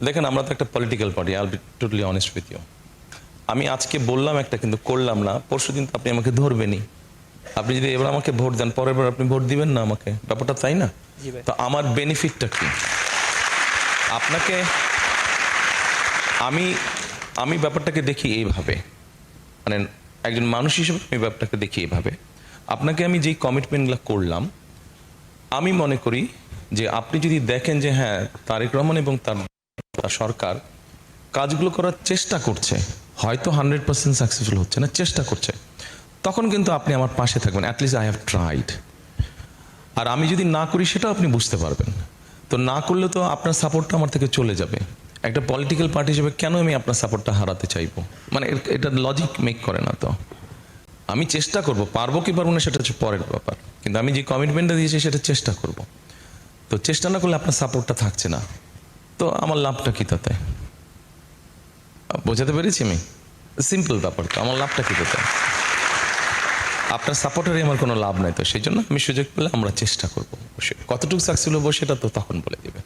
দেখেন আমরা তো একটা political party, I will be totally honest with you. আমি আজকে বললাম একটা কিন্তু করলাম না, পরশুদিন তো আপনি আমাকে ধরবেনই। আপনি যদি এবার আমাকে ভোট দেন, পরের বার আপনি ভোট দিবেন না আমাকে, ব্যাপারটা তাই না? জি ভাই। তো আমার বেনিফিটটা কি? আপনাকে আমি আমি ব্যাপারটাকে দেখি এইভাবে, মানে একজন মানুষ হিসেবে আমি ব্যাপারটাকে দেখি এইভাবে। আপনাকে আমি যেই কমিটমেন্টগুলো করলাম, আমি মনে করি যে আপনি যদি দেখেন যে হ্যাঁ তারেক রহমান এবং তার সরকার কাজগুলো করার চেষ্টা করছে, হয়তো 100% সাকসেসফুল হচ্ছে না, চেষ্টা করছে, তখন কিন্তু আপনি আমার পাশে থাকবেন। At least I have tried. আর আমি যদি না করি সেটাও আপনি বুঝতে পারবেন। তো না করলে তো আপনার সাপোর্টটা আমার থেকে চলে যাবে। একটা পলিটিক্যাল পার্টি হিসেবে কেন আমি আপনার সাপোর্টটা হারাতে চাইবো? মানে এটা লজিক মেক করে না তো। আমি চেষ্টা করব, পারবো কি পারবো না সেটা হচ্ছে পরের ব্যাপার, কিন্তু আমি যে কমিটমেন্টটা দিয়েছি সেটা চেষ্টা করব। তো চেষ্টা না করলে আপনার সাপোর্টটা থাকছে না, তো আমার লাভটা কি তাতে? বোঝাতে পেরেছি আমি? সিম্পল ব্যাপার, তো আমার লাভটা কি তাতে? আপনার সাপোর্টারই আমার কোনো লাভ নাই, তো সেই জন্য আমি সুযোগ পেলে আমরা চেষ্টা করবো। কতটুকু সাকসেসফুল হবো সেটা তো তখন বলে দেবে।